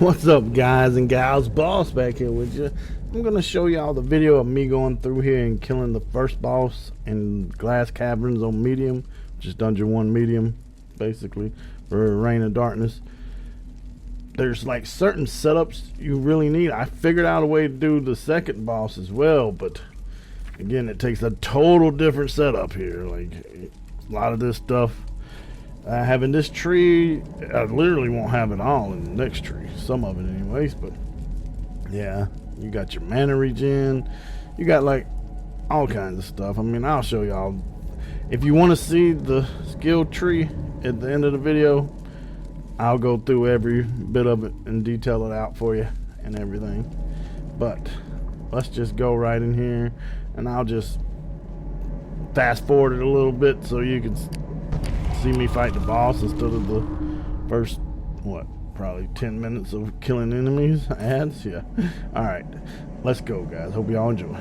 What's up, guys and gals? Boss back here with you. I'm gonna show y'all the video of me going through here and killing the first boss in Glass Caverns on medium, which is dungeon 1 medium, basically, for Reign of Darkness. There's like certain setups you really need. I figured out a way to do the second boss as well, but again, it takes a total different setup here. Like a lot of this stuff, having this tree, I literally won't have it all in the next tree. Some of it anyways, but yeah, you got your mana regen, you got like all kinds of stuff. I mean, I'll show y'all. If you want to see the skill tree at the end of the video, I'll go through every bit of it and detail it out for you and everything. But let's just go right in here, and I'll just fast forward it a little bit so you can see me fight the boss instead of the first, what, probably 10 minutes of killing enemies ads. Yeah. All right, let's go, guys. Hope y'all enjoy.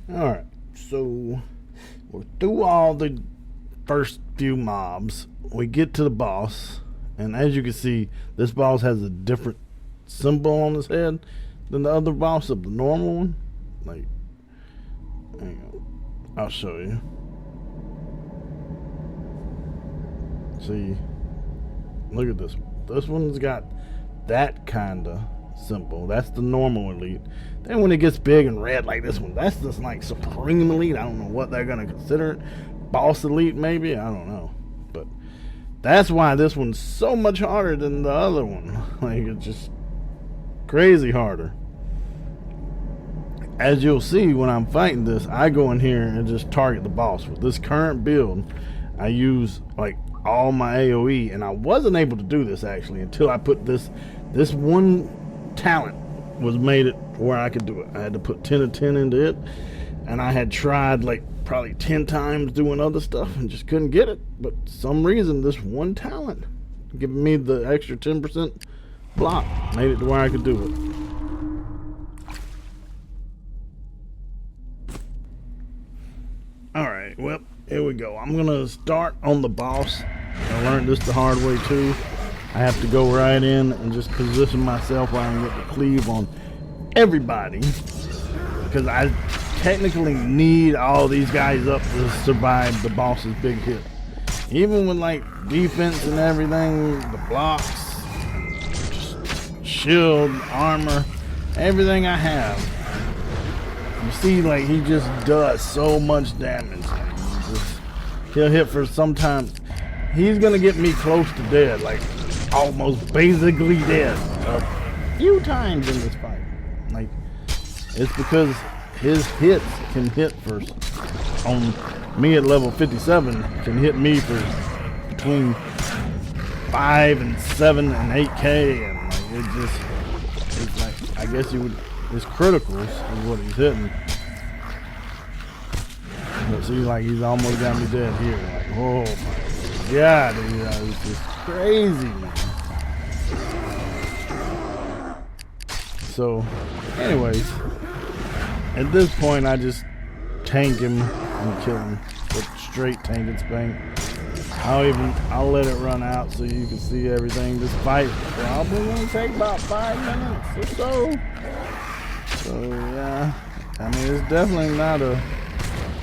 Alright, so we're through all the first few mobs. We get to the boss, and as you can see, this boss has a different symbol on his head than the other boss of the normal one. Like, hang on, I'll show you. See, look at this. This one's got that kind of symbol. That's the normal elite. Then when it gets big and red like this one, that's just like supreme elite. I don't know what they're gonna consider it. Boss elite maybe, I don't know. But that's why this one's so much harder than the other one. Like, it's just crazy harder. As you'll see when I'm fighting this, I go in here and just target the boss. With this current build, I use like all my AoE, and I wasn't able to do this actually until I put this one talent was made it where I could do it. I had to put 10 of 10 into it, and I had tried like probably 10 times doing other stuff and just couldn't get it. But some reason this one talent giving me the extra 10% block made it to where I could do it. Alright, well, here we go. I'm gonna start on the boss. I learned this the hard way too. I have to go right in and just position myself where I can get the cleave on everybody, because I technically need all these guys up to survive the boss's big hit. Even with like defense and everything, the blocks, just shield, armor, everything I have. You see, like, he just does so much damage. He'll hit for sometimes. He's gonna get me close to dead, like almost basically dead a few times in this fight. Like, it's because his hits can hit for, on me at level 57, can hit me for between 5 and 7 and 8k, and like, it just, it's like, I guess you would, his criticals is what he's hitting. But see, like, he's almost got me dead here. Like, oh my god, it's just crazy, man. So, anyways, at this point, I just tank him and kill him with straight tank and spank. I'll let it run out so you can see everything. This fight probably gonna take about 5 minutes or so. So yeah, I mean, it's definitely not a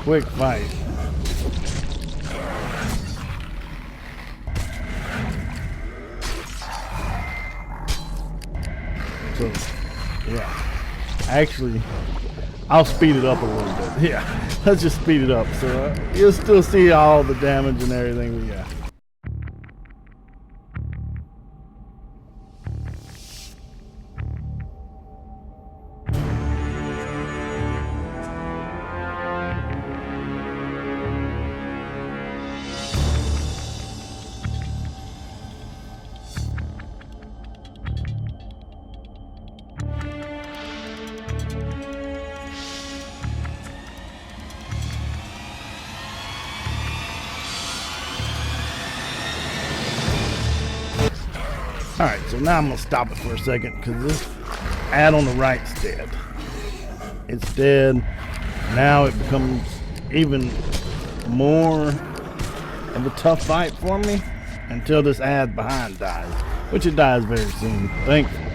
quick fight. So yeah, actually, I'll speed it up a little bit. Yeah, let's just speed it up so you'll still see all the damage and everything we got. Alright, so now I'm going to stop it for a second because this ad on the right's dead. It's dead. Now it becomes even more of a tough fight for me until this ad behind dies, which it dies very soon, thankfully.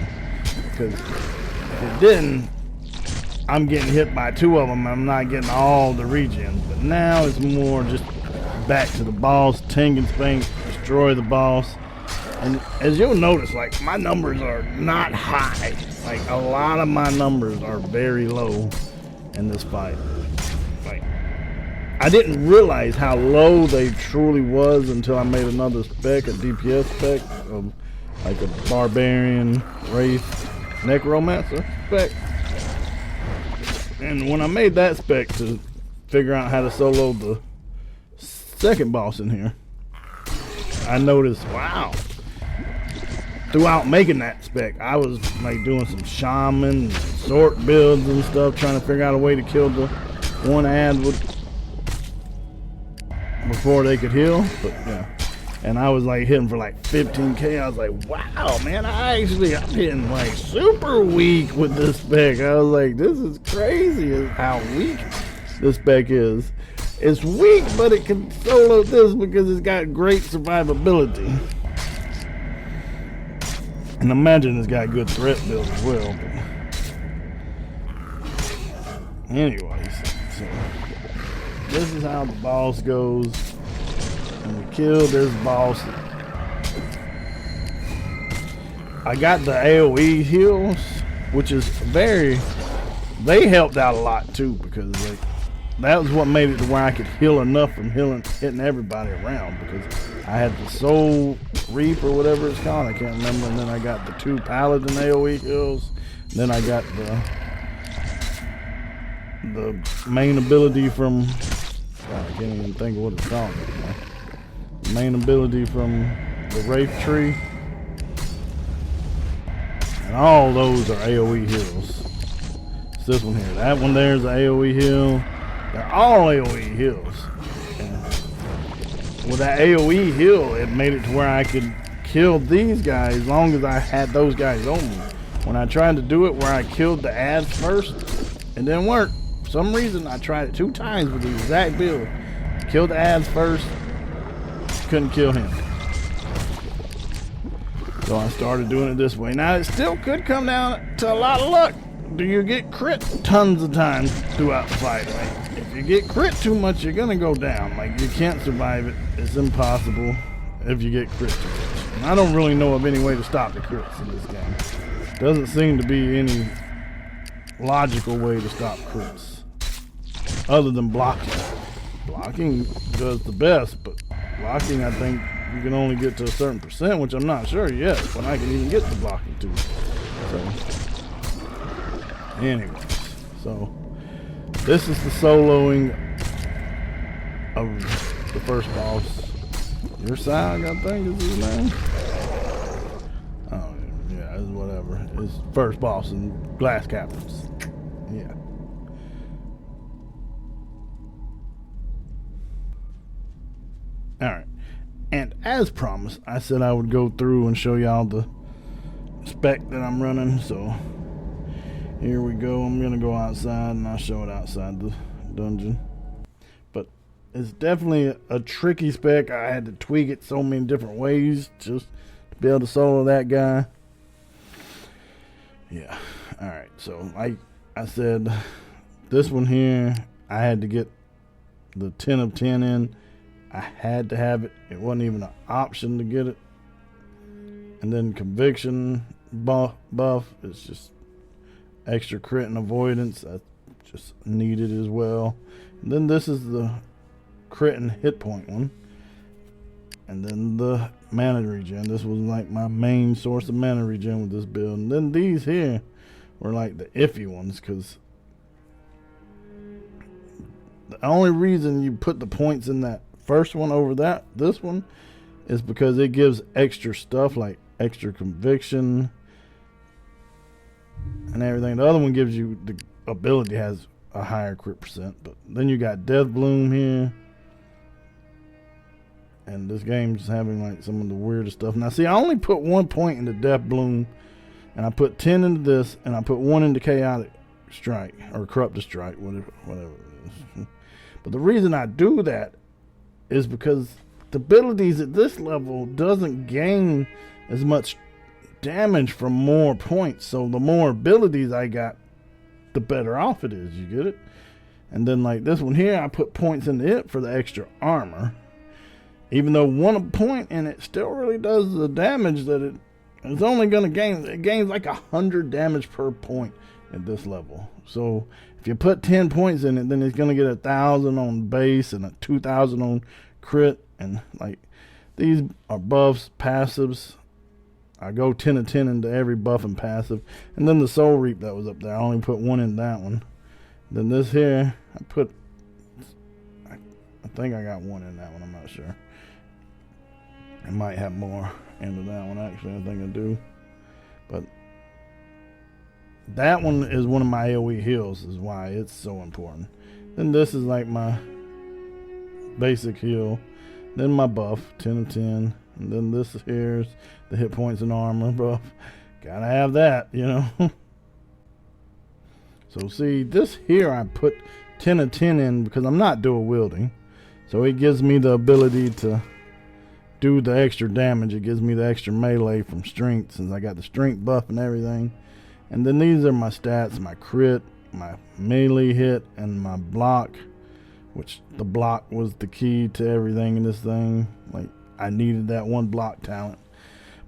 Because if it didn't, I'm getting hit by 2 of them and I'm not getting all the regens. But now it's more just back to the boss, ting and spank, destroy the boss. And as you'll notice, like, my numbers are not high. Like, a lot of my numbers are very low in this fight. Like, I didn't realize how low they truly was until I made another spec, a DPS spec of like a barbarian, wraith, necromancer spec. And when I made that spec to figure out how to solo the second boss in here, I noticed, wow. Throughout making that spec, I was like doing some shaman, sword builds and stuff, trying to figure out a way to kill the one ad before they could heal. But yeah, and I was like hitting for like 15k. I was like, wow, man, I'm hitting like super weak with this spec. I was like, this is crazy how weak this spec is. It's weak, but it can solo this because it's got great survivability. And imagine it's got good threat build as well. But anyways, so this is how the boss goes. And we kill this boss. I got the AoE heals, which is they helped out a lot too, because like that was what made it to where I could heal enough from hitting everybody around, because I had the Soul Reap or whatever it's called, I can't remember, and then I got the 2 Paladin AoE heals, then I got the main ability from, God, I can't even think of what it's called anymore. The main ability from the Wraith Tree, and all those are AoE heals. It's this one here, that one there is an AoE heal. They're all AoE heals. And with that AoE heal, it made it to where I could kill these guys as long as I had those guys on me. When I tried to do it where I killed the ads first, it didn't work. For some reason, I tried it 2 times with the exact build. Killed the ads first, couldn't kill him. So I started doing it this way. Now, it still could come down to a lot of luck. Do you get crit tons of times throughout the fight? Like, if you get crit too much, you're gonna go down. Like, you can't survive it. It's impossible if you get crit too much. And I don't really know of any way to stop the crits in this game. Doesn't seem to be any logical way to stop crits other than blocking. Blocking does the best, but blocking, I think you can only get to a certain percent, which I'm not sure yet when I can even get the blocking to. So anyways, so this is the soloing of the first boss. Your side, I think is his name. Oh yeah, it's whatever. It's first boss in Glass Caverns. Yeah. Alright. And as promised, I said I would go through and show y'all the spec that I'm running, so here we go. I'm gonna go outside and I'll show it outside the dungeon. But it's definitely a tricky spec. I had to tweak it so many different ways just to be able to solo that guy. Yeah. Alright, so like I said, this one here, I had to get the 10 of 10 in. I had to have it. It wasn't even an option to get it. And then conviction buff. It's just extra crit and avoidance. I just needed as well. And then this is the crit and hit point one. And then the mana regen. This was like my main source of mana regen with this build. And then these here were like the iffy ones, because the only reason you put the points in that first one over this one is because it gives extra stuff like extra conviction and everything. The other one gives you the ability has a higher crit percent, but then you got Death Bloom here, and this game's having like some of the weirdest stuff. Now see, I only put 1 point into Death Bloom, and I put 10 into this, and I put 1 into Chaotic Strike or Corrupted Strike, whatever it is. But the reason I do that is because the abilities at this level doesn't gain as much damage from more points. So the more abilities I got, the better off it is. You get it? And then like this one here, I put points into it for the extra armor. Even though 1 point in it still really does the damage that it's only going to gain. It gains like 100 damage per point at this level. So if you put 10 points in it, then it's going to get 1,000 on base and 2,000 on crit. And like these are buffs, passives. I go 10 of 10 into every buff and passive. And then the Soul Reap that was up there, I only put 1 in that one. Then this here, I think I got 1 in that one, I'm not sure. I might have more into that one actually, I think I do. But that one is one of my AoE heals, is why it's so important. Then this is like my basic heal. Then my buff, 10 of 10. And then this here's the hit points and armor buff. Gotta have that, you know. So see, this here I put 10 of 10 in because I'm not dual wielding. So it gives me the ability to do the extra damage. It gives me the extra melee from strength, since I got the strength buff and everything. And then these are my stats, my crit, my melee hit, and my block, which the block was the key to everything in this thing. Like, I needed that 1 block talent.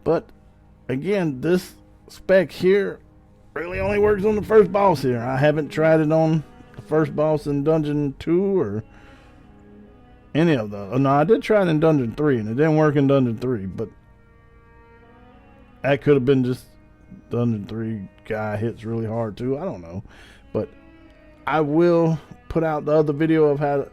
But again, this spec here really only works on the first boss here. I haven't tried it on the first boss in Dungeon 2 or any of those. No, I did try it in Dungeon 3, and it didn't work in Dungeon 3, but that could have been just Dungeon 3 guy hits really hard too. I don't know. But I will put out the other video of how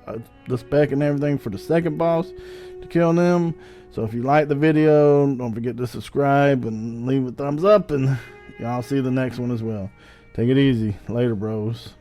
the spec and everything for the second boss to kill them. So if you like the video, don't forget to subscribe and leave a thumbs up, and y'all see the next one as well. Take it easy. Later, bros.